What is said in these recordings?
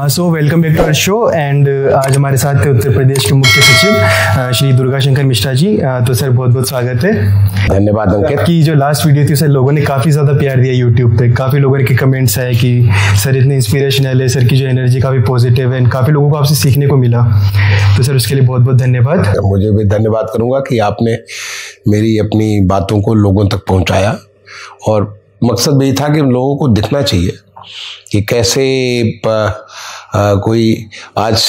So welcome back to our show and आज हमारे साथ उत्तर प्रदेश के मुख्य सचिव श्री दुर्गा शंकर मिश्रा जी। तो सर बहुत बहुत स्वागत है। धन्यवाद अंकित। की जो लास्ट वीडियो थी सर लोगों ने काफ़ी ज़्यादा प्यार दिया यूट्यूब पे, काफ़ी लोगों के कमेंट्स आए कि सर इतने इंस्पिरेशनल है, सर की जो एनर्जी काफ़ी पॉजिटिव है, काफ़ी लोगों को आपसे सीखने को मिला। तो सर उसके लिए बहुत बहुत धन्यवाद। मुझे भी धन्यवाद करूँगा कि आपने मेरी अपनी बातों को लोगों तक पहुँचाया और मकसद भी था कि लोगों को दिखना चाहिए कि कैसे कोई आज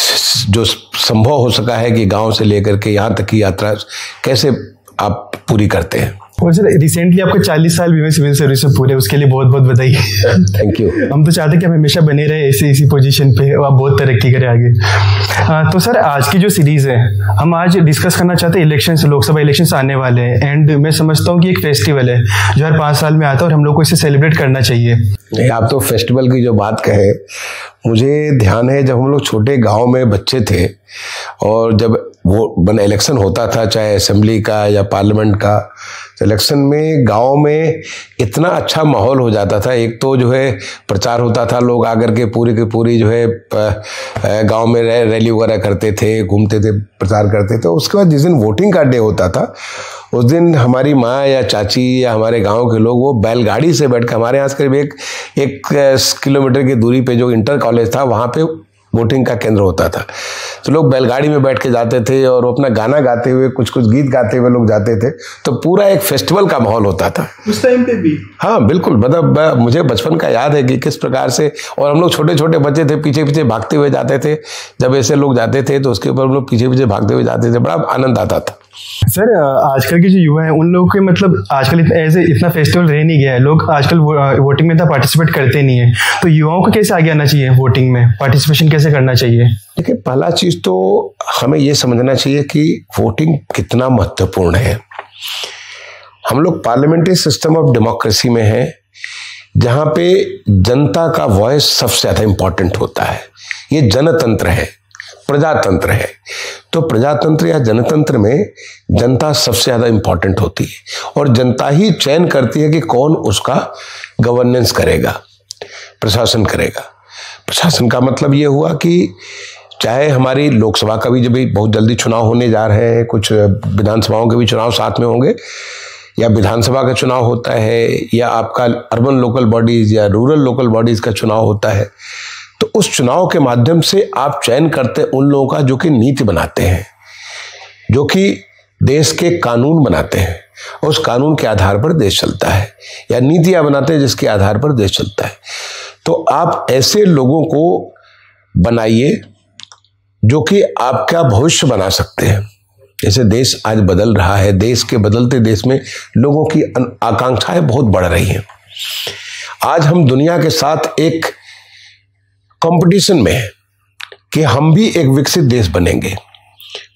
जो संभव हो सका है कि गांव से लेकर के यहाँ तक की यात्रा कैसे आप पूरी करते हैं। और सर रिसेंटली आपको 40 साल भी सिविल सर्विस में पूरे, उसके लिए बहुत बहुत बधाई। Thank you. हम तो चाहते हैं कि हम हमेशा बने रहे ऐसे इसी पोजीशन पे, आप बहुत तरक्की करें आगे। तो सर आज की जो सीरीज़ है हम आज डिस्कस करना चाहते हैं इलेक्शंस, लोकसभा इलेक्शंस आने वाले हैं एंड मैं समझता हूँ कि एक फेस्टिवल है जो हर 5 साल में आता है और हम लोग को इसे सेलिब्रेट करना चाहिए। नहीं, आप तो फेस्टिवल की जो बात कहे, मुझे ध्यान है जब हम लोग छोटे गांव में बच्चे थे और जब वो इलेक्शन होता था, चाहे असेंबली का या पार्लियामेंट का, तो इलेक्शन में गांव में इतना अच्छा माहौल हो जाता था। एक तो जो है प्रचार होता था, लोग आकर के पूरी जो है गांव में रैली वगैरह करते थे, घूमते थे, प्रचार करते थे। उसके बाद जिस दिन वोटिंग का डे होता था उस दिन हमारी माँ या चाची या हमारे गांव के लोग वो बैलगाड़ी से बैठ कर, हमारे यहाँ से करीब एक किलोमीटर की दूरी पे जो इंटर कॉलेज था वहाँ पे वोटिंग का केंद्र होता था, तो लोग बैलगाड़ी में बैठ के जाते थे और अपना गाना गाते हुए, कुछ गीत गाते हुए लोग जाते थे। तो पूरा एक फेस्टिवल का माहौल होता था उस टाइम पे भी। हाँ बिल्कुल, मतलब मुझे बचपन का याद है कि किस प्रकार से, और हम लोग छोटे छोटे बच्चे थे, पीछे पीछे भागते हुए जाते थे। जब ऐसे लोग जाते थे तो उसके ऊपर हम लोग पीछे पीछे भागते हुए जाते थे, बड़ा आनंद आता था। सर आजकल के जो युवा हैं उन लोगों के मतलब आजकल इतना फेस्टिवल रह नहीं गया है, लोग आजकल वोटिंग में इतना पार्टिसिपेट करते नहीं है। तो युवाओं को कैसे आगे आना चाहिए, वोटिंग में पार्टिसिपेशन कैसे करना चाहिए? देखिए, पहला चीज तो हमें ये समझना चाहिए कि वोटिंग कितना महत्वपूर्ण है। हम लोग पार्लियामेंट्री सिस्टम ऑफ डेमोक्रेसी में हैं, जहां पे जनता का वॉइस सबसे ज्यादा इंपॉर्टेंट होता है। ये जनतंत्र है, प्रजातंत्र है। तो प्रजातंत्र या जनतंत्र में जनता सबसे ज्यादा इंपॉर्टेंट होती है और जनता ही चयन करती है कि कौन उसका गवर्नेंस करेगा, प्रशासन करेगा। प्रशासन का मतलब ये हुआ कि चाहे हमारी लोकसभा का भी जब बहुत जल्दी चुनाव होने जा रहे हैं, कुछ विधानसभाओं के भी चुनाव साथ में होंगे, या विधानसभा का चुनाव होता है, या आपका अर्बन लोकल बॉडीज या रूरल लोकल बॉडीज का चुनाव होता है, तो उस चुनाव के माध्यम से आप चयन करते हैं उन लोगों का जो कि नीति बनाते हैं, जो कि देश के कानून बनाते हैं, और उस कानून के आधार पर देश चलता है, या नीतियां बनाते हैं जिसके आधार पर देश चलता है। तो आप ऐसे लोगों को बनाइए जो कि आपका भविष्य बना सकते हैं। जैसे देश आज बदल रहा है, देश के बदलते देश में लोगों की आकांक्षाएं बहुत बढ़ रही हैं। आज हम दुनिया के साथ एक कंपटीशन में है कि हम भी एक विकसित देश बनेंगे।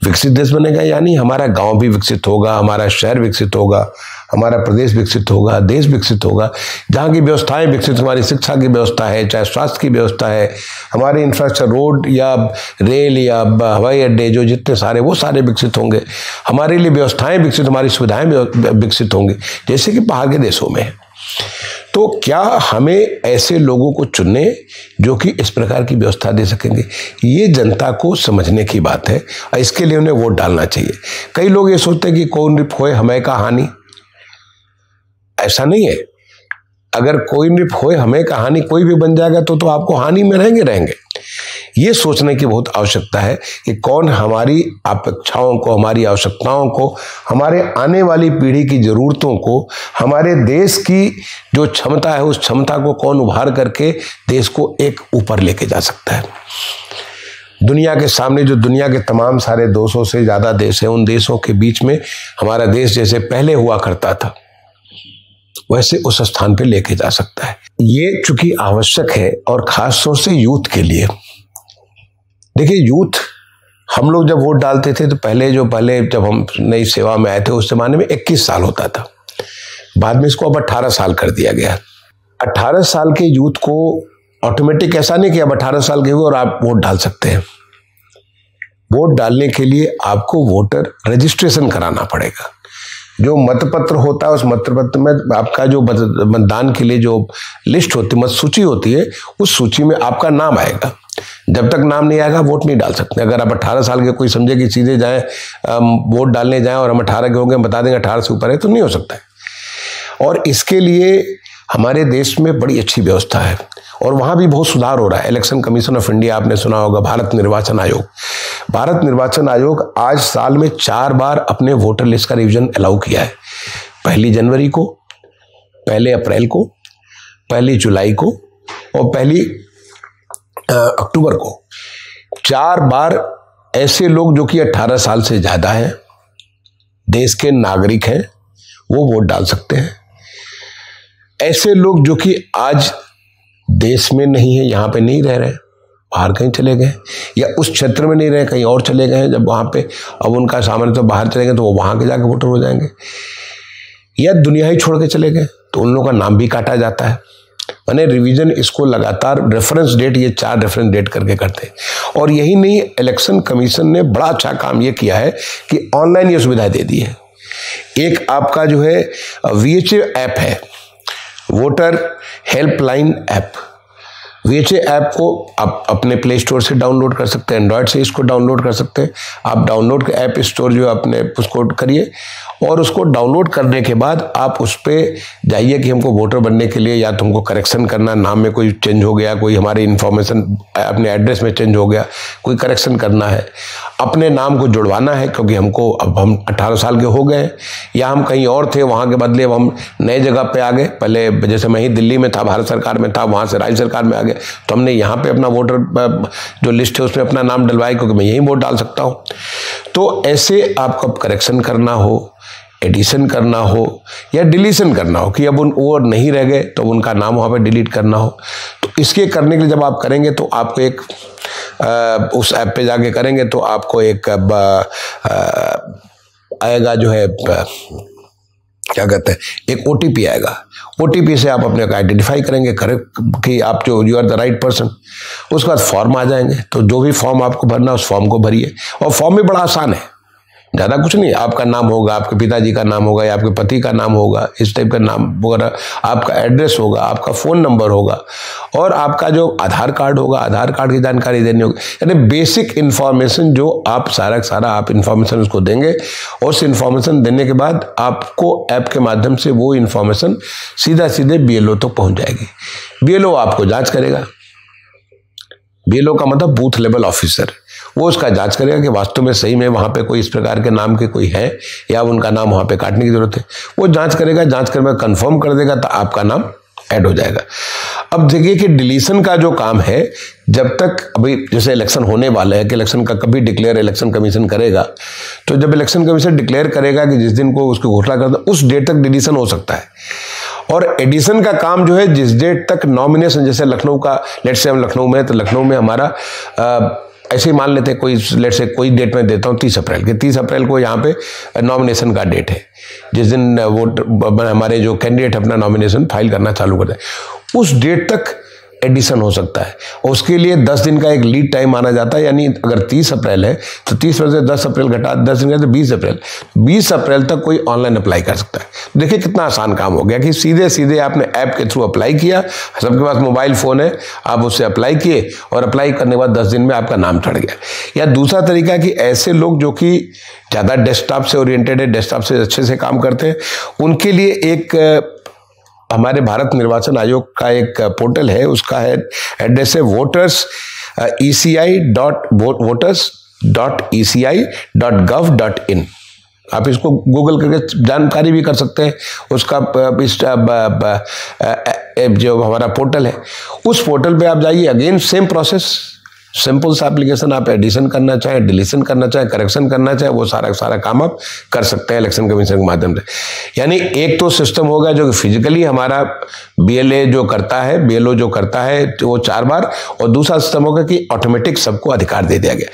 विकसित देश बनेगा यानी हमारा गांव भी विकसित होगा, हमारा शहर विकसित होगा, हमारा प्रदेश विकसित होगा, देश विकसित होगा। जहाँ की व्यवस्थाएं विकसित, हमारी शिक्षा की व्यवस्था है, चाहे स्वास्थ्य की व्यवस्था है, हमारे इंफ्रास्ट्रक्चर, रोड या रेल या हवाई अड्डे, जो जितने सारे, वो सारे विकसित होंगे। हमारे लिए व्यवस्थाएं विकसित, हमारी सुविधाएं विकसित होंगी, जैसे कि बाहर के देशों में। तो क्या हमें ऐसे लोगों को चुनने जो कि इस प्रकार की व्यवस्था दे सकेंगे, ये जनता को समझने की बात है और इसके लिए उन्हें वोट डालना चाहिए। कई लोग ये सोचते हैं कि कौन नृप होए हमें का हानि, ऐसा नहीं है। अगर कोई नृप होए हमें का हानि, कोई भी बन जाएगा तो आपको हानि में रहेंगे। ये सोचने की बहुत आवश्यकता है कि कौन हमारी अपेक्षाओं को, हमारी आवश्यकताओं को, हमारे आने वाली पीढ़ी की जरूरतों को, हमारे देश की जो क्षमता है उस क्षमता को कौन उभार करके देश को एक ऊपर लेके जा सकता है। दुनिया के सामने जो दुनिया के तमाम सारे 200 से ज्यादा देश हैं, उन देशों के बीच में हमारा देश जैसे पहले हुआ करता था वैसे उस स्थान पे लेके जा सकता है। ये चूंकि आवश्यक है और खास तौर से यूथ के लिए। देखिए, यूथ, हम लोग जब वोट डालते थे तो पहले जब हम नई सेवा में आए थे उस जमाने में 21 साल होता था। बाद में इसको अब 18 साल कर दिया गया। 18 साल के यूथ को ऑटोमेटिक ऐसा नहीं कि अब 18 साल के हुए और आप वोट डाल सकते हैं। वोट डालने के लिए आपको वोटर रजिस्ट्रेशन कराना पड़ेगा। जो मतपत्र होता है उस मतपत्र में आपका जो मतदान के लिए जो लिस्ट होती है, मत सूची होती है, उस सूची में आपका नाम आएगा। जब तक नाम नहीं आएगा वोट नहीं डाल सकते। अगर आप 18 साल के कोई समझे कि सीधे जाएं वोट डालने जाएं और हम 18 के होंगे, हम बता देंगे 18 से ऊपर है, तो नहीं हो सकता है। और इसके लिए हमारे देश में बड़ी अच्छी व्यवस्था है और वहाँ भी बहुत सुधार हो रहा है। इलेक्शन कमीशन ऑफ इंडिया आपने सुना होगा, भारत निर्वाचन आयोग। भारत निर्वाचन आयोग आज साल में 4 बार अपने वोटर लिस्ट का रिवीजन अलाउ किया है। 1 जनवरी को, 1 अप्रैल को, 1 जुलाई को और 1 अक्टूबर को। 4 बार ऐसे लोग जो कि 18 साल से ज्यादा हैं, देश के नागरिक हैं, वो वोट डाल सकते हैं। ऐसे लोग जो कि आज देश में नहीं है, यहाँ पे नहीं रह रहे, बाहर कहीं चले गए या उस क्षेत्र में नहीं रहे, कहीं और चले गए हैं, जब वहाँ पे अब उनका सामान्य तो बाहर चले गए तो वो वहाँ के जाके वोटर हो जाएंगे, या दुनिया ही छोड़ के चले गए तो उन लोगों का नाम भी काटा जाता है। मैंने रिवीजन इसको लगातार रेफरेंस डेट, ये 4 रेफरेंस डेट करके करते हैं। और यही नहीं, इलेक्शन कमीशन ने बड़ा अच्छा काम ये किया है कि ऑनलाइन ये सुविधा दे दी है। एक आपका जो है VHA ऐप है, voter helpline app. VHA app को आप अपने प्ले स्टोर से डाउनलोड कर सकते हैं, एंड्रॉयड से इसको डाउनलोड कर सकते हैं। आप डाउनलोड ऐप स्टोर जो अपने उसको करिए और उसको डाउनलोड करने के बाद आप उस पर जाइए कि हमको वोटर बनने के लिए या तुमको करेक्शन करना, नाम में कोई चेंज हो गया, कोई हमारी इन्फॉर्मेशन अपने एड्रेस में चेंज हो गया, कोई करेक्शन करना है, अपने नाम को जुड़वाना है क्योंकि हमको अब हम 18 साल के हो गए या हम कहीं और थे, वहाँ के बदले अब हम नए जगह पे आ गए। पहले जैसे मैं ही दिल्ली में था, भारत सरकार में था, वहाँ से राज्य सरकार में आ गए, तो हमने यहाँ पे अपना वोटर जो लिस्ट है उसमें अपना नाम डलवाया क्योंकि मैं यहीं वोट डाल सकता हूँ। तो ऐसे आपको करेक्शन करना हो, एडिशन करना हो या डिलीशन करना हो कि अब वो नहीं रह गए तो उनका नाम वहाँ पे डिलीट करना हो, तो इसके करने के लिए जब आप करेंगे तो आपको एक उस ऐप पे जाके करेंगे तो आपको एक आएगा जो है क्या कहते हैं, एक OTP आएगा। OTP से आप अपने को आइडेंटिफाई करेंगे कि आप जो you are the right person. उसके बाद फॉर्म आ जाएंगे, तो जो भी फॉर्म आपको भरना है उस फॉर्म को भरिए। और फॉर्म भी बड़ा आसान है, ज़्यादा कुछ नहीं। आपका नाम होगा, आपके पिताजी का नाम होगा या आपके पति का नाम होगा, इस टाइप का नाम वगैरह, आपका एड्रेस होगा, आपका फ़ोन नंबर होगा और आपका जो आधार कार्ड होगा, आधार कार्ड की जानकारी देनी होगी। यानी बेसिक इन्फॉर्मेशन जो आप सारा आप इन्फॉर्मेशन उसको देंगे और उस इन्फॉर्मेशन देने के बाद आपको ऐप के माध्यम से वो इन्फॉर्मेशन सीधे BLO तक पहुँच जाएगी। BLO आपको जाँच करेगा। BLO का मतलब बूथ लेवल ऑफिसर। वो उसका जांच करेगा कि वास्तव में सही में वहाँ पे कोई इस प्रकार के नाम के कोई है या उनका नाम वहाँ पे काटने की जरूरत है। वो जांच करेगा, जांच करके कंफर्म कर देगा तो आपका नाम ऐड हो जाएगा। अब देखिए कि डिलीशन का जो काम है, जब तक अभी जैसे इलेक्शन होने वाला है कि इलेक्शन का कभी डिक्लेयर इलेक्शन कमीशन करेगा, तो जब इलेक्शन कमीशन डिक्लेयर करेगा कि जिस दिन को उसकी घोषणा करता उस डेट तक डिलीशन हो सकता है। और एडिशन का काम जो है जिस डेट तक नॉमिनेशन, जैसे लखनऊ का, लेट से हम लखनऊ में, तो लखनऊ में हमारा ऐसे ही मान लेते हैं कोई लेट से कोई डेट में देता हूँ 30 अप्रैल के, 30 अप्रैल को यहाँ पे नॉमिनेशन का डेट है, जिस दिन वो हमारे जो कैंडिडेट अपना नॉमिनेशन फाइल करना चालू करते हैं, उस डेट तक एडिशन हो सकता है। और उसके लिए 10 दिन का एक लीड टाइम माना जाता है। यानी अगर 30 अप्रैल है तो 30 अप्रैल से 10 अप्रैल घटा 10 दिन का तो 20 अप्रैल तक कोई ऑनलाइन अप्लाई कर सकता है। देखिए कितना आसान काम हो गया कि सीधे आपने ऐप के थ्रू अप्लाई किया, सबके पास मोबाइल फ़ोन है, आप उससे अप्लाई किए और अप्लाई करने के बाद 10 दिन में आपका नाम चढ़ गया। या दूसरा तरीका कि ऐसे लोग जो कि ज़्यादा डेस्कटॉप से ओरिएंटेड है, डेस्कटॉप से अच्छे से काम करते हैं, उनके लिए एक हमारे भारत निर्वाचन आयोग का एक पोर्टल है, उसका है एड्रेस है voters.eci.gov.in। आप इसको गूगल करके जानकारी भी कर सकते हैं। उसका जो हमारा पोर्टल है, उस पोर्टल पे आप जाइए, अगेन सेम प्रोसेस, सिंपल सा एप्लीकेशन। आप एडिशन करना चाहें, डिलीशन करना चाहें, करेक्शन करना चाहें, वो सारा काम आप कर सकते हैं इलेक्शन कमीशन के माध्यम से। यानी एक तो सिस्टम होगा जो फिजिकली हमारा BLO जो करता है तो वो 4 बार, और दूसरा सिस्टम होगा कि ऑटोमेटिक सबको अधिकार दे दिया गया।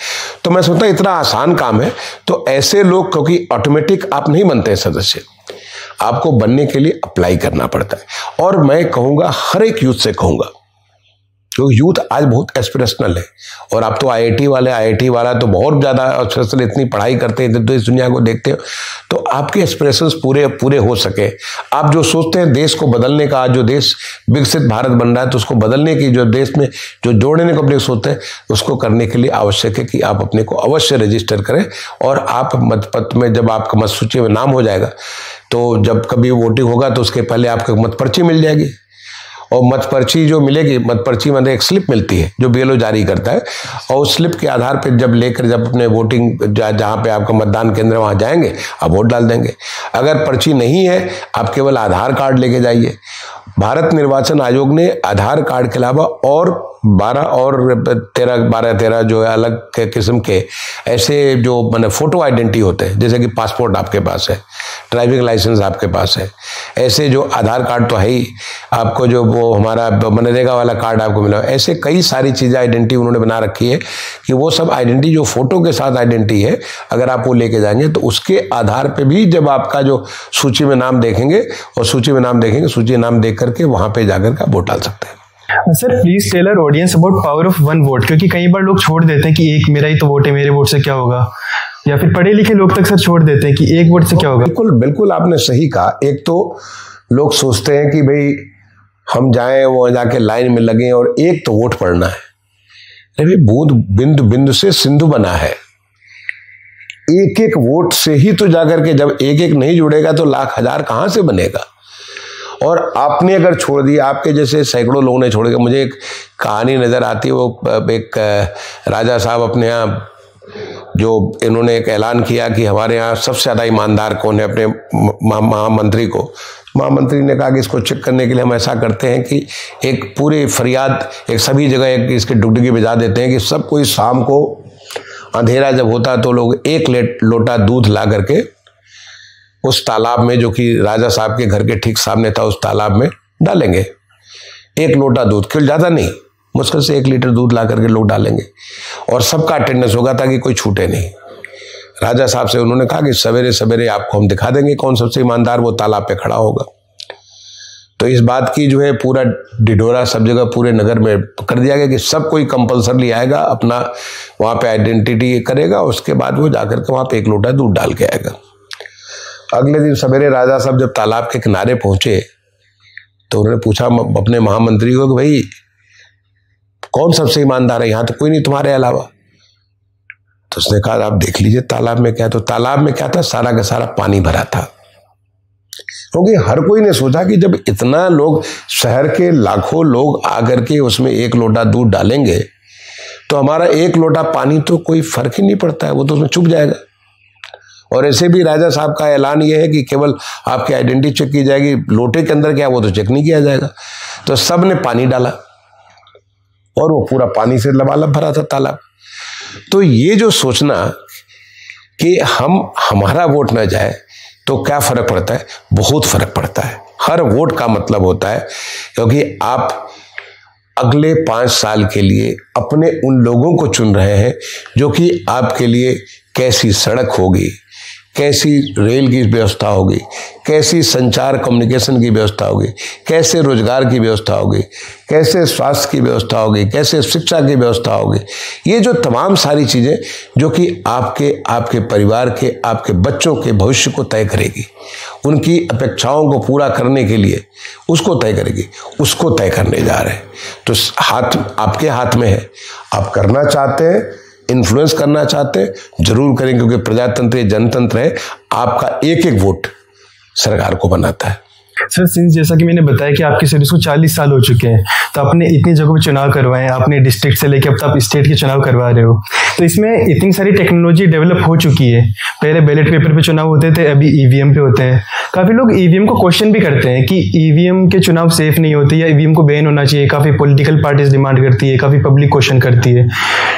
तो मैं सोचता हूँ इतना आसान काम है, तो ऐसे लोग, क्योंकि ऑटोमेटिक आप नहीं बनते सदस्य, आपको बनने के लिए अप्लाई करना पड़ता है। और मैं कहूँगा, हर एक यूथ से कहूँगा क्योंकि यूथ आज बहुत एस्पिरेशनल है। और आप तो आईआईटी वाला तो बहुत ज़्यादा एस्पिरेशनल, इतनी पढ़ाई करते हैं तो इस दुनिया को देखते हो, तो आपके एस्पिरेशंस पूरे हो सके। आप जो सोचते हैं देश को बदलने का, आज जो देश विकसित भारत बन रहा है तो उसको बदलने की, जो देश में जो जोड़ने को अपने सोचते हैं, उसको करने के लिए आवश्यक है कि आप अपने को अवश्य रजिस्टर करें। और आप मतपत्र में, जब आपका मत सूची में नाम हो जाएगा, तो जब कभी वोटिंग होगा तो उसके पहले आपको मत पर्ची मिल जाएगी। और मत पर्ची जो मिलेगी, मत पर्ची मतलब एक स्लिप मिलती है जो बीएलओ जारी करता है, और उस स्लिप के आधार पर जब अपने वोटिंग जहाँ पे आपका मतदान केंद्र वहाँ जाएंगे, आप वोट डाल देंगे। अगर पर्ची नहीं है, आप केवल आधार कार्ड लेके जाइए। भारत निर्वाचन आयोग ने आधार कार्ड के अलावा और 12 जो है अलग किस्म के ऐसे जो माने फोटो आइडेंटिटी होते हैं, जैसे कि पासपोर्ट आपके पास है, ड्राइविंग लाइसेंस आपके पास है, ऐसे जो आधार कार्ड तो है ही, आपको जो वो हमारा मनरेगा वाला कार्ड आपको मिला, ऐसे कई सारी चीज़ें आइडेंटिटी उन्होंने बना रखी है कि वो सब आइडेंटिटी जो फोटो के साथ आइडेंटिटी है, अगर आप वो लेके जाएंगे तो उसके आधार पर भी जब आपका जो सूची में नाम देखेंगे, और सूची में नाम देख करके वहाँ पे जाकर के वोट डाल सकते हैं। Sir please tell our audience about power of one vote, क्योंकि कई बार लोग छोड़ देते हैं कि एक मेरा ही तो वोट है, मेरे वोट से क्या होगा, या फिर पढ़े लिखे लोग तक सर छोड़ देते हैं कि एक वोट से क्या होगा। बिल्कुल आपने सही कहा। एक तो लोग सोचते हैं कि भाई हम जाएं वो जाके लाइन में लगे और एक तो वोट पड़ना है। अरे बूंद बिंदु बिंदु से सिंधु बना है, एक एक वोट से ही तो जाकर के, जब एक एक नहीं जुड़ेगा तो लाख हजार कहां से बनेगा। और आपने अगर छोड़ दिया, आपके जैसे सैकड़ों लोगों ने छोड़ दिया। मुझे एक कहानी नजर आती है, वो एक राजा साहब अपने यहाँ जो इन्होंने एक ऐलान किया कि हमारे यहाँ सबसे ज़्यादा ईमानदार कौन है, अपने महामंत्री को। महामंत्री ने कहा कि इसको चेक करने के लिए हम ऐसा करते हैं कि एक पूरी फरियाद एक सभी जगह एक इसके डुगडुगी बजा देते हैं कि सब कोई शाम को अंधेरा जब होता है तो लोग एक लोटा दूध ला करके उस तालाब में, जो कि राजा साहब के घर के ठीक सामने था, उस तालाब में डालेंगे। एक लोटा दूध, क्यों ज़्यादा नहीं, मुश्किल से 1 लीटर दूध ला करके लोग डालेंगे और सबका अटेंडेंस होगा ताकि कोई छूटे नहीं। राजा साहब से उन्होंने कहा कि सवेरे सवेरे आपको हम दिखा देंगे कौन सबसे ईमानदार वो तालाब पे खड़ा होगा। तो इस बात की जो है पूरा डिडोरा सब जगह पूरे नगर में कर दिया गया कि सब कोई कंपल्सरली आएगा, अपना वहाँ पे आइडेंटिटी करेगा, उसके बाद वो जाकर के वहाँ पे 1 लोटा दूध डाल के आएगा। अगले दिन सवेरे राजा साहब जब तालाब के किनारे पहुंचे तो उन्होंने पूछा अपने महामंत्री को कि भाई कौन सबसे ईमानदार है, यहां तो कोई नहीं तुम्हारे अलावा। तो उसने कहा आप देख लीजिए तालाब में क्या। तो तालाब में क्या था, सारा का सारा पानी भरा था। क्योंकि हर कोई ने सोचा कि जब इतना लोग, शहर के लाखों लोग आकर के उसमें 1 लोटा दूध डालेंगे तो हमारा 1 लोटा पानी तो कोई फर्क ही नहीं पड़ता है, वो तो उसमें चुप जाएगा। और ऐसे भी राजा साहब का ऐलान ये है कि केवल आपकी आइडेंटिटी चेक की जाएगी, लोटे के अंदर क्या वो तो चेक नहीं किया जाएगा। तो सब ने पानी डाला और वो पूरा पानी से लबालब भरा था तालाब। तो ये जो सोचना कि हमारा वोट ना जाए तो क्या फर्क पड़ता है, बहुत फर्क पड़ता है। हर वोट का मतलब होता है, क्योंकि आप अगले 5 साल के लिए अपने उन लोगों को चुन रहे हैं जो कि आपके लिए कैसी सड़क होगी, कैसी रेल की व्यवस्था होगी, कैसी संचार कम्युनिकेशन की व्यवस्था होगी, कैसे रोजगार की व्यवस्था होगी, कैसे स्वास्थ्य की व्यवस्था होगी, कैसे शिक्षा की व्यवस्था होगी। ये जो तमाम सारी चीज़ें जो कि आपके परिवार के, आपके बच्चों के भविष्य को तय करेगी, उनकी अपेक्षाओं को पूरा करने के लिए उसको तय करेगी, उसको तय करने जा रहे हैं। तो हाथ आपके हाथ में है, आप करना चाहते हैं, इन्फ्लुएंस करना चाहते हैं, जरूर करें, क्योंकि प्रजातंत्र जनतंत्र है, आपका एक एक वोट सरकार को बनाता है। सर सिंस जैसा कि मैंने बताया कि आपकी सर्विस को 40 साल हो चुके हैं, तो आपने इतनी जगहों पे चुनाव करवाए हैं, आपने डिस्ट्रिक्ट से लेकर अब तक आप स्टेट के चुनाव करवा रहे हो, तो इसमें इतनी सारी टेक्नोलॉजी डेवलप हो चुकी है। पहले बैलेट पेपर पे चुनाव होते थे, अभी ईवीएम पे होते हैं। काफ़ी लोग ईवीएम को क्वेश्चन भी करते हैं कि ईवीएम के चुनाव सेफ नहीं होते या ईवीएम को बैन होना चाहिए। काफ़ी पॉलिटिकल पार्टीज डिमांड करती है, काफ़ी पब्लिक क्वेश्चन करती है,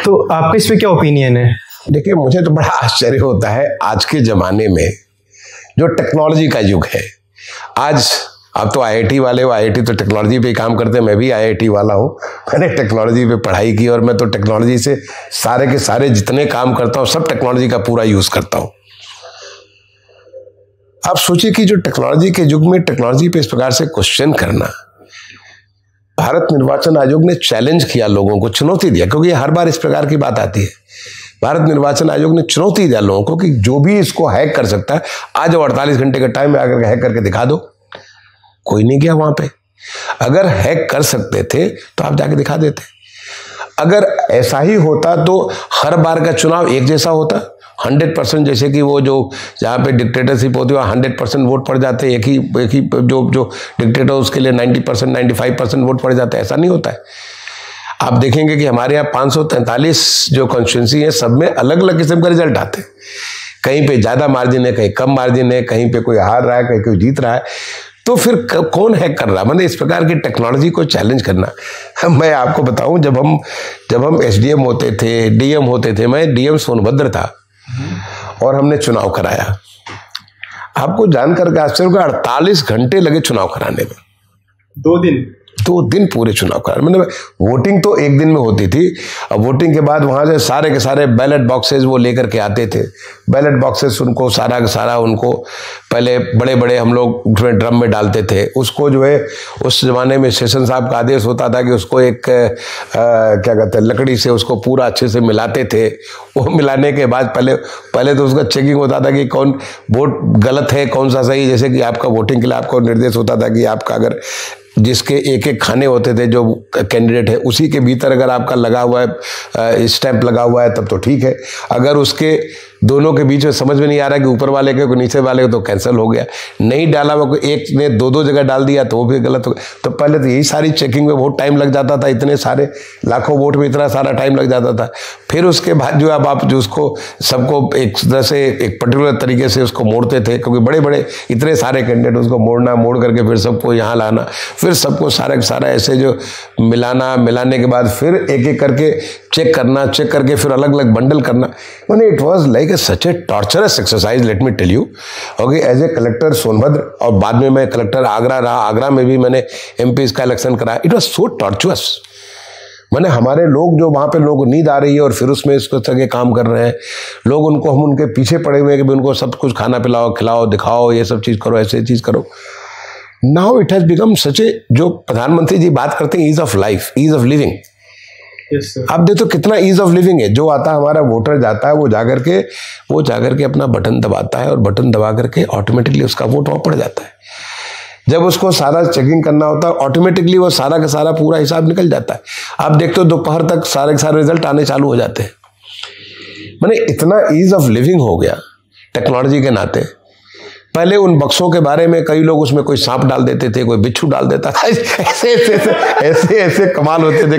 तो आपका इस पर क्या ओपिनियन है? देखिए, मुझे तो बड़ा आश्चर्य होता है आज के ज़माने में जो टेक्नोलॉजी का युग है। आज आप तो आईआईटी वाले हो, आईआईटी तो टेक्नोलॉजी पे काम करते हैं, मैं भी आईआईटी वाला हूँ, मैंने टेक्नोलॉजी पे पढ़ाई की और मैं तो टेक्नोलॉजी से सारे के सारे जितने काम करता हूँ सब टेक्नोलॉजी का पूरा यूज़ करता हूँ। आप सोचिए कि जो टेक्नोलॉजी के युग में टेक्नोलॉजी पे इस प्रकार से क्वेश्चन करना, भारत निर्वाचन आयोग ने चैलेंज किया, लोगों को चुनौती दिया, क्योंकि हर बार इस प्रकार की बात आती है। भारत निर्वाचन आयोग ने चुनौती दिया लोगों को कि जो भी इसको हैक कर सकता है, आज 48 घंटे का टाइम में आकर हैक करके दिखा दो। कोई नहीं गया वहां पे। अगर हैक कर सकते थे तो आप जाके दिखा देते। अगर ऐसा ही होता तो हर बार का चुनाव एक जैसा होता, 100%, जैसे कि वो जो जहाँ पे डिक्टेटरशिप होती है 100% वोट पड़ जाते, एक ही जो डिक्टेटर उसके लिए 90% 95% वोट पड़ जाते। ऐसा नहीं होता है। आप देखेंगे कि हमारे यहाँ 543 जो कॉन्स्टिट्यूंसी है, सब में अलग अलग किस्म का रिजल्ट आते हैं। कहीं पे ज़्यादा मार्जिन है, कहीं कम मार्जिन है, कहीं पे कोई हार रहा है, कहीं कोई जीत रहा है। तो फिर कौन हैक कर रहा है? मतलब इस प्रकार की टेक्नोलॉजी को चैलेंज करना। मैं आपको बताऊं, जब हम एसडीएम होते थे, डीएम होते थे, मैं डीएम सोनभद्र था और हमने चुनाव कराया। आपको जानकर के आश्चर्य होगा, 48 घंटे लगे चुनाव कराने में। 2 दिन पूरे चुनाव कराने। मतलब वोटिंग तो एक दिन में होती थी। अब वोटिंग के बाद वहां से सारे के सारे बैलेट बॉक्सेस वो लेकर के आते थे। बैलेट बॉक्सेस उनको सारा का सारा उनको पहले बड़े बड़े हम लोग ड्रम में डालते थे। उसको जो है उस जमाने में सेशन साहब का आदेश होता था कि उसको एक क्या कहते हैं, लकड़ी से उसको पूरा अच्छे से मिलाते थे। वो मिलाने के बाद पहले तो उसका चेकिंग होता था कि कौन वोट गलत है, कौन सा सही। जैसे कि आपका वोटिंग के लिए आपको निर्देश होता था कि आपका अगर जिसके एक एक खाने होते थे, जो कैंडिडेट है उसी के भीतर अगर आपका लगा हुआ है, स्टैंप लगा हुआ है, तब तो ठीक है। अगर उसके दोनों के बीच में समझ में नहीं आ रहा कि ऊपर वाले के को नीचे वाले को, तो कैंसिल हो गया। नहीं डाला हुआ, एक ने 2 जगह डाल दिया तो वो भी गलत हो गया। तो पहले तो यही सारी चेकिंग में बहुत टाइम लग जाता था। इतने सारे लाखों वोट में इतना सारा टाइम लग जाता था। फिर उसके बाद जो अब आप जो उसको सबको एक तरह से एक पर्टिकुलर तरीके से उसको मोड़ते थे, क्योंकि बड़े बड़े इतने सारे कैंडिडेट, उसको मोड़ करके फिर सबको यहाँ लाना, फिर सबको सारा ऐसे जो मिलाने के बाद फिर एक एक करके चेक करके फिर अलग अलग बंडल करना। मैंने it was like such a torturous exercise, let me tell you. Okay, as a collector Sonbhadra, और बाद में मैं कलेक्टर आगरा रहा। आगरा में भी मैंने एमपी का इलेक्शन कराया। It was so torturers. मैंने हमारे लोग जो वहाँ पे लोगों को नींद आ रही है और फिर उसमें इस तरह के काम कर रहे हैं लोग, उनको हम उनके पीछे पड़े हुए हैं कि उनको सब कुछ खाना पिलाओ, खिलाओ, दिखाओ, ये सब चीज़ करो, ऐसे चीज़ करो। Now it has become such a, जो प्रधानमंत्री जी बात करते हैं, ease of life, ease of living. आप देखो कितना ईज ऑफ लिविंग है। जो आता है हमारा वोटर जाता है, वो जाकर के अपना बटन दबाता है और बटन दबा करके ऑटोमेटिकली उसका वोट वहां पड़ जाता है। जब उसको सारा चेकिंग करना होता है, ऑटोमेटिकली वो सारा का सारा पूरा हिसाब निकल जाता है। आप देखते हो दोपहर तक सारे के सारे रिजल्ट आने चालू हो जाते हैं। माने इतना ईज ऑफ लिविंग हो गया टेक्नोलॉजी के नाते। पहले उन बक्सों के बारे में कई लोग उसमें कोई सांप डाल देते थे, कोई बिच्छू डाल देता था, ऐसे कमाल होते थे।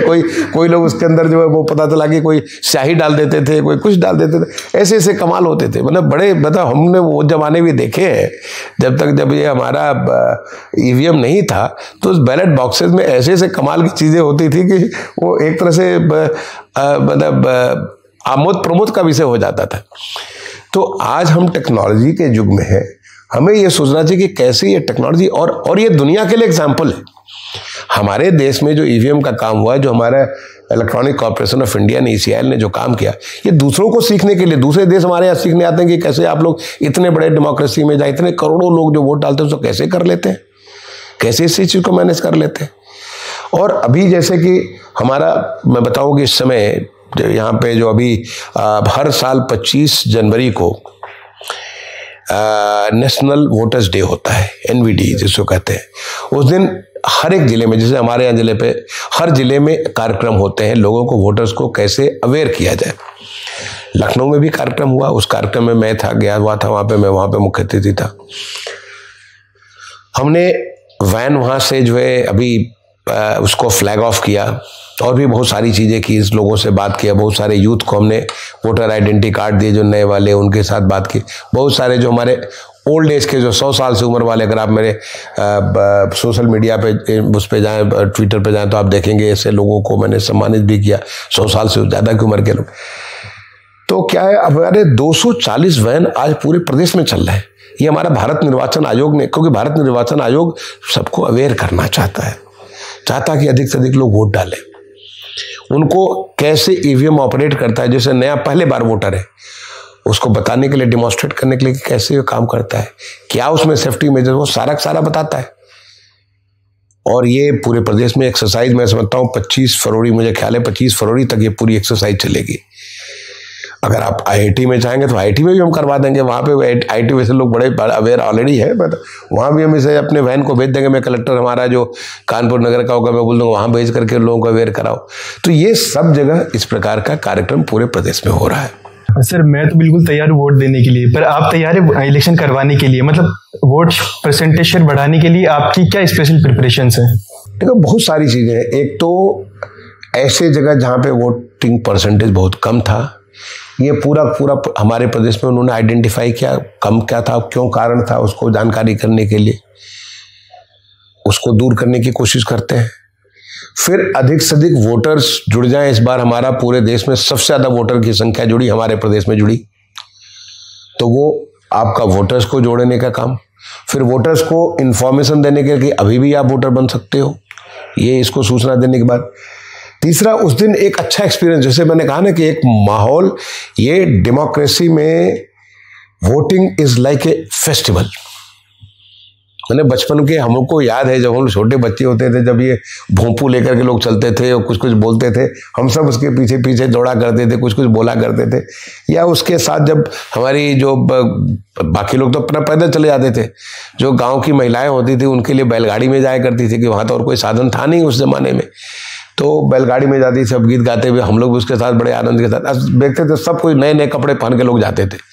कोई लोग उसके अंदर जो है वो पता चला कि कोई स्याही डाल देते थे, कोई कुछ डाल देते थे, ऐसे कमाल होते थे। मतलब हमने वो जमाने भी देखे हैं, जब ये हमारा ईवीएम नहीं था, तो उस बैलेट बॉक्सेस में ऐसे कमाल की चीज़ें होती थी कि वो एक तरह से आमोद प्रमोद का विषय हो जाता था। तो आज हम टेक्नोलॉजी के युग में हैं। हमें ये सोचना चाहिए कि कैसे ये टेक्नोलॉजी, और ये दुनिया के लिए एग्जाम्पल है। हमारे देश में जो ईवीएम का काम हुआ है, जो हमारा इलेक्ट्रॉनिक कॉर्पोरेशन ऑफ इंडिया ने, ECIL ने जो काम किया, ये दूसरों को सीखने के लिए, दूसरे देश हमारे यहाँ सीखने आते हैं कि कैसे आप लोग इतने बड़े डेमोक्रेसी में, जहाँ इतने करोड़ों लोग जो वोट डालते हैं, उसको कैसे कर लेते हैं, कैसे इसी चीज़ को मैनेज कर लेते हैं। और अभी जैसे कि हमारा, मैं बताऊँ कि इस समय यहाँ पे जो अभी हर साल 25 जनवरी को नेशनल वोटर्स डे होता है, NVD जिसको कहते हैं। उस दिन हर एक जिले में, जैसे हमारे यहाँ जिले पे हर जिले में कार्यक्रम होते हैं, लोगों को, वोटर्स को कैसे अवेयर किया जाए। लखनऊ में भी कार्यक्रम हुआ, उस कार्यक्रम में मैं गया हुआ था, मैं वहाँ पे मुख्य अतिथि था। हमने वैन वहाँ से जो है अभी उसको फ्लैग ऑफ किया, और भी बहुत सारी चीज़ें की, इस लोगों से बात किया, बहुत सारे यूथ को हमने वोटर आइडेंटिटी कार्ड दिए, जो नए वाले, उनके साथ बात की। बहुत सारे जो हमारे ओल्ड एज के, जो 100 साल से उम्र वाले, अगर आप मेरे सोशल मीडिया पे उस पे जाएं, ट्विटर पे जाएं, तो आप देखेंगे ऐसे लोगों को मैंने सम्मानित भी किया, 100 साल से ज़्यादा की उम्र के लोग। तो क्या है, अब हमारे 240 वैन आज पूरे प्रदेश में चल रहे हैं। ये हमारा भारत निर्वाचन आयोग ने, क्योंकि भारत निर्वाचन आयोग सबको अवेयर करना चाहता कि अधिक से अधिक लोग वोट डालें। उनको कैसे ईवीएम ऑपरेट करता है, जैसे नया पहले बार वोटर है, उसको बताने के लिए, डिमॉन्स्ट्रेट करने के लिए कि कैसे ये काम करता है, क्या उसमें सेफ्टी मेजर, वो सारा बताता है। और ये पूरे प्रदेश में एक्सरसाइज मैं समझता हूँ 25 फरवरी, मुझे ख्याल है 25 फरवरी तक ये पूरी एक्सरसाइज चलेगी। अगर आप IIT में चाहेंगे तो IIT में भी हम करवा देंगे। वहाँ पे IIT वैसे लोग बड़े अवेयर ऑलरेडी है, बट वहाँ भी हम इसे अपने वैन को भेज देंगे। मैं कलेक्टर हमारा जो कानपुर नगर का होगा, मैं बोल दूँगा वहाँ भेज करके लोगों को अवेयर कराओ। तो ये सब जगह इस प्रकार का कार्यक्रम पूरे प्रदेश में हो रहा है। सर मैं तो बिल्कुल तैयार हूँ वोट देने के लिए, पर आप तैयार है इलेक्शन करवाने के लिए, मतलब वोट परसेंटेज शेयर बढ़ाने के लिए आपकी क्या स्पेशल प्रिपरेशंस हैं? देखो बहुत सारी चीज़ें हैं। एक तो ऐसे जगह जहाँ पे वोटिंग परसेंटेज बहुत कम था, ये पूरा हमारे प्रदेश में उन्होंने आइडेंटिफाई किया कम क्या था, क्यों कारण था, उसको जानकारी करने के लिए उसको दूर करने की कोशिश करते हैं। फिर अधिक से अधिक वोटर्स जुड़ जाएं। इस बार हमारा पूरे देश में सबसे ज़्यादा वोटर की संख्या जुड़ी हमारे प्रदेश में जुड़ी, तो वो आपका वोटर्स को जोड़ने का काम। फिर वोटर्स को इन्फॉर्मेशन देने के कि अभी भी आप वोटर बन सकते हो, ये इसको सूचना देने के बाद। तीसरा, उस दिन एक अच्छा एक्सपीरियंस, जैसे मैंने कहा ना कि एक माहौल, ये डेमोक्रेसी में voting is like a festival. मैंने बचपन के हमको याद है जब हम छोटे बच्चे होते थे, जब ये भोंपू लेकर के लोग चलते थे और कुछ कुछ बोलते थे, हम सब उसके पीछे पीछे दौड़ा करते थे, कुछ कुछ बोला करते थे। या उसके साथ जब हमारी जो बाकी लोग तो अपना पैदल चले जाते थे, जो गांव की महिलाएं होती थी उनके लिए बैलगाड़ी में जाया करती थी, कि वहाँ तो और कोई साधन था नहीं उस जमाने में, तो बैलगाड़ी में जाती, सब गीत गाते हुए हम लोग भी उसके साथ बड़े आनंद के साथ देखते थे। सब कोई नए नए कपड़े पहन के लोग जाते थे।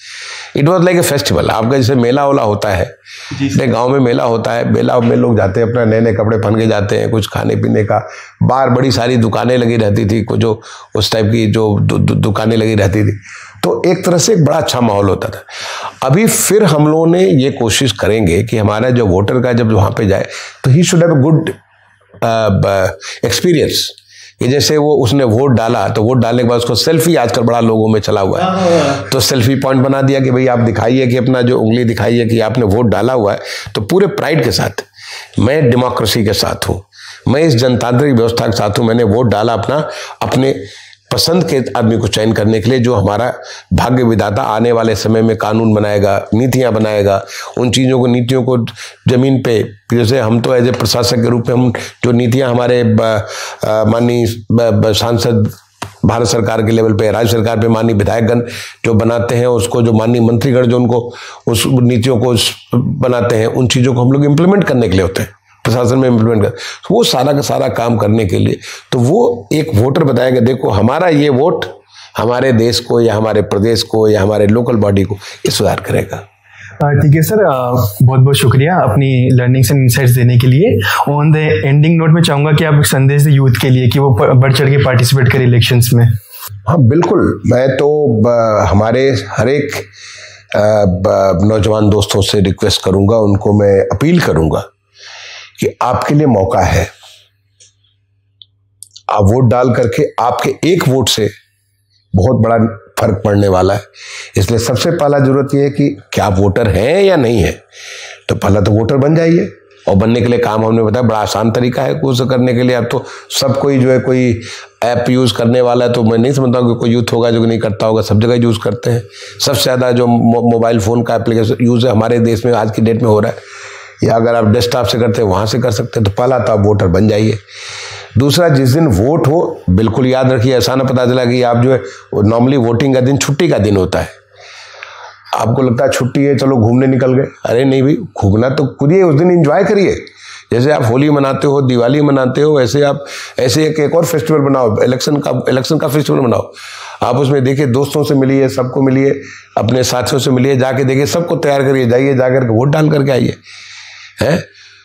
It was like a festival. आपका जैसे मेला वाला होता है, अपने गांव में मेला होता है, मेला में लोग जाते हैं, अपना नए नए कपड़े पहन के जाते हैं, कुछ खाने पीने का, बाहर बड़ी सारी दुकानें लगी रहती थी, कुछ जो उस टाइप की जो दुकानें लगी रहती थी, तो एक तरह से एक बड़ा अच्छा माहौल होता था। अभी फिर हम लोगों ने ये कोशिश करेंगे कि हमारा जो वोटर का जब वहाँ पे जाए तो he should have a good experience. कि जैसे वो उसने वोट डाला, तो वोट डालने के बाद उसको सेल्फी आजकल बड़ा लोगों में चला हुआ है, तो सेल्फी पॉइंट बना दिया कि भाई आप दिखाइए कि अपना जो उंगली दिखाइए कि आपने वोट डाला हुआ है। तो पूरे प्राइड के साथ, मैं डेमोक्रेसी के साथ हूँ, मैं इस जनतांत्रिक व्यवस्था के साथ हूँ, मैंने वोट डाला अपने पसंद के आदमी को चयन करने के लिए, जो हमारा भाग्य विधाता आने वाले समय में कानून बनाएगा, नीतियां बनाएगा, उन चीज़ों को, नीतियों को जमीन पे, जैसे हम तो एज ए प्रशासक के रूप में हम जो नीतियां हमारे माननीय सांसद भारत सरकार के लेवल पे, राज्य सरकार पे माननीय विधायकगण जो बनाते हैं, उसको जो माननीय मंत्रीगण जो उनको उस नीतियों को बनाते हैं, उन चीज़ों को हम लोग इम्प्लीमेंट करने के लिए होते हैं, प्रशासन में इम्प्लीमेंट कर, वो सारा का सारा काम करने के लिए। तो वो एक वोटर बताएगा, देखो हमारा ये वोट हमारे देश को या हमारे प्रदेश को या हमारे लोकल बॉडी को ये सुधार करेगा। ठीक है सर, बहुत बहुत शुक्रिया अपनी लर्निंग्स एंड इंसाइट्स देने के लिए। ऑन द एंडिंग नोट में चाहूँगा कि आप एक संदेश दें यूथ के लिए कि वो बढ़ चढ़ के पार्टिसिपेट करें इलेक्शंस में। हाँ बिल्कुल, मैं तो हमारे हर एक नौजवान दोस्तों से रिक्वेस्ट करूँगा, उनको मैं अपील करूँगा कि आपके लिए मौका है, आप वोट डाल करके, आपके एक वोट से बहुत बड़ा फर्क पड़ने वाला है। इसलिए सबसे पहला जरूरत यह है कि क्या आप वोटर हैं या नहीं है, तो पहला तो वोटर बन जाइए। और बनने के लिए काम हमने बताया, बड़ा आसान तरीका है कुछ करने के लिए। अब तो सब कोई जो है कोई ऐप यूज़ करने वाला है, तो मैं नहीं समझता हूँ कि कोई यूथ होगा जो नहीं करता होगा, सब जगह यूज़ करते हैं। सबसे ज़्यादा जो मोबाइल फ़ोन का एप्लीकेशन यूज़ है हमारे देश में आज की डेट में हो रहा है, या अगर आप डेस्कटॉप से करते हैं वहाँ से कर सकते हैं। तो पहला तो आप वोटर बन जाइए। दूसरा, जिस दिन वोट हो बिल्कुल याद रखिए, ऐसा ना पता चला कि आप जो है, नॉर्मली वोटिंग का दिन छुट्टी का दिन होता है, आपको लगता है छुट्टी है चलो घूमने निकल गए। अरे नहीं भाई, घूमना तो करिए, उस दिन एंजॉय करिए। जैसे आप होली मनाते हो, दिवाली मनाते हो, ऐसे आप ऐसे एक और फेस्टिवल बनाओ, इलेक्शन का फेस्टिवल बनाओ। आप उसमें देखिए, दोस्तों से मिलिए, सबको मिलिए, अपने साथियों से मिलिए, जाके देखिए, सबको तैयार करिए, जाइए जाकर के वोट डाल करके आइए हैं।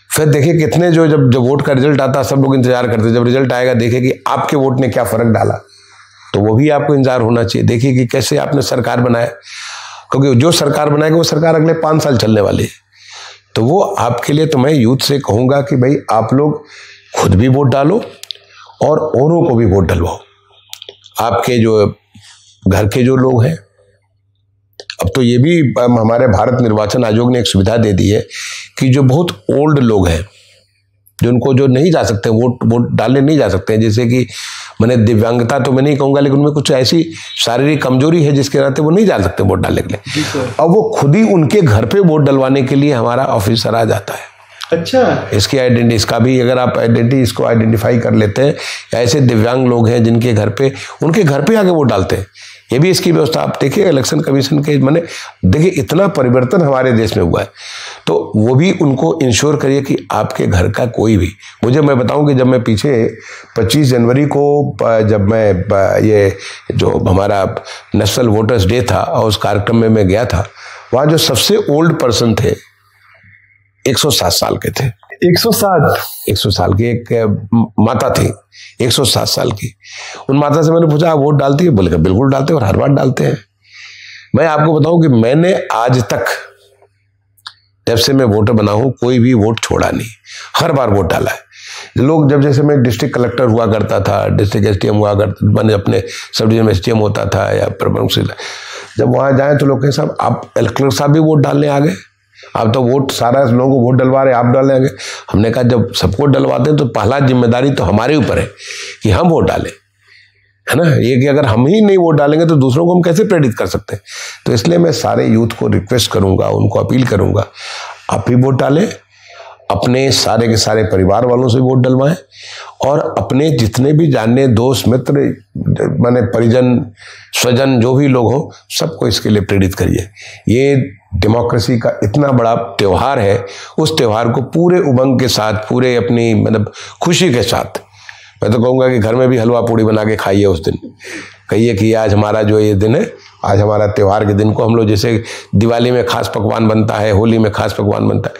फिर देखिए कितने जो जब वोट का रिजल्ट आता, सब लोग इंतजार करते, जब रिजल्ट आएगा देखिए कि आपके वोट ने क्या फर्क डाला, तो वो भी आपको इंतजार होना चाहिए। देखिए कि कैसे आपने सरकार बनाया, क्योंकि जो सरकार बनाएगा वो सरकार अगले 5 साल चलने वाली है। तो वो आपके लिए, तो मैं यूथ से कहूँगा कि भाई आप लोग खुद भी वोट डालो और औरों को भी वोट डलवाओ। आपके जो घर के जो लोग हैं, अब तो ये भी हमारे भारत निर्वाचन आयोग ने एक सुविधा दे दी है कि जो बहुत ओल्ड लोग हैं, जो उनको जो नहीं जा सकते वोट डालने नहीं जा सकते हैं, जैसे कि मैंने दिव्यांगता तो मैं नहीं कहूँगा, लेकिन उनमें कुछ ऐसी शारीरिक कमजोरी है जिसके नाते वो नहीं जा सकते वोट डालने के लिए। अब वो खुद ही उनके घर पे वोट डलवाने के लिए हमारा ऑफिसर आ जाता है। अच्छा, इसकी आइडेंटिटी, इसका भी अगर आप आइडेंटिटी इसको आइडेंटिफाई कर लेते हैं, ऐसे दिव्यांग लोग हैं जिनके घर पे, उनके घर पे आके वोट डालते हैं, ये भी इसकी व्यवस्था आप देखिए इलेक्शन कमीशन के, माने देखिए इतना परिवर्तन हमारे देश में हुआ है, तो वो भी उनको इंश्योर करिए कि आपके घर का कोई भी। मुझे मैं बताऊं कि जब मैं पीछे 25 जनवरी को जब मैं ये जो हमारा नेशनल वोटर्स डे था और उस कार्यक्रम में मैं गया था, वहाँ जो सबसे ओल्ड पर्सन थे 107 साल के थे। 107 साल की एक माता थी, 107 साल की। उन माता से मैंने पूछा आप वोट डालती है? बोले बिल्कुल डालते हैं और हर बार डालते हैं। मैं आपको बताऊं कि मैंने आज तक जब से मैं वोटर बना हूं कोई भी वोट छोड़ा नहीं, हर बार वोट डाला है। लोग जब जैसे मैं डिस्ट्रिक्ट कलेक्टर हुआ करता था, डिस्ट्रिक्ट एसडीएम हुआ करता, मैंने अपने सब डिवीजन में एसडीएम होता था या प्रमुख से, जब वहां जाए तो लोग कहें साहब आप कलेक्टर साहब भी वोट डालने आ गए, आप तो वोट सारा लोगों को वोट डलवा रहे, आप डालेंगे। हमने कहा जब सबको डलवाते हैं तो पहला जिम्मेदारी तो हमारे ऊपर है कि हम वोट डालें, है ना। ये कि अगर हम ही नहीं वोट डालेंगे तो दूसरों को हम कैसे प्रेरित कर सकते हैं। तो इसलिए मैं सारे यूथ को रिक्वेस्ट करूंगा, उनको अपील करूंगा, आप भी वोट डालें, अपने सारे के सारे परिवार वालों से वोट डलवाएं और अपने जितने भी जानने दोस्त मित्र माने परिजन स्वजन जो भी लोग हो सबको इसके लिए प्रेरित करिए। ये डेमोक्रेसी का इतना बड़ा त्योहार है, उस त्योहार को पूरे उमंग के साथ, पूरे अपनी मतलब खुशी के साथ, मैं तो कहूँगा कि घर में भी हलवा पूड़ी बना के खाइए उस दिन, कहिए कि आज हमारा जो ये दिन है, आज हमारा त्योहार के दिन को हम लोग जैसे दिवाली में खास पकवान बनता है, होली में खास पकवान बनता है,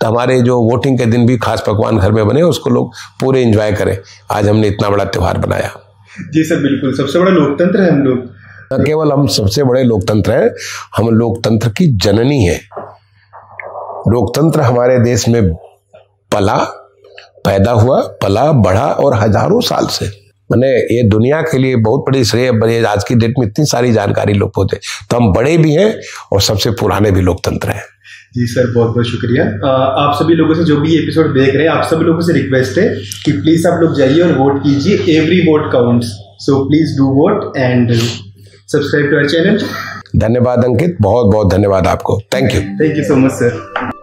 तो हमारे जो वोटिंग के दिन भी खास पकवान घर में बने, उसको लोग पूरे एंजॉय करें। आज हमने इतना बड़ा त्योहार बनाया। जी सर, बिल्कुल सबसे बड़ा लोकतंत्र है हम लोग। न केवल हम सबसे बड़े लोकतंत्र हैं, हम लोकतंत्र की जननी है। लोकतंत्र हमारे देश में पला, पैदा हुआ, पला, बढ़ा और हजारों साल से, मैंने ये दुनिया के लिए बहुत बड़ी श्रेय बड़े। आज की डेट में इतनी सारी जानकारी लोग होते, तो हम बड़े भी हैं और सबसे पुराने भी लोकतंत्र हैं। जी सर, बहुत बहुत शुक्रिया। आप सभी लोगों से जो भी एपिसोड देख रहे हैं, आप सभी लोगों से रिक्वेस्ट है कि प्लीज आप लोग जाइए और वोट कीजिए। Every vote counts, so please do vote and subscribe to our channel. धन्यवाद अंकित, बहुत बहुत धन्यवाद आपको। Thank you so much sir.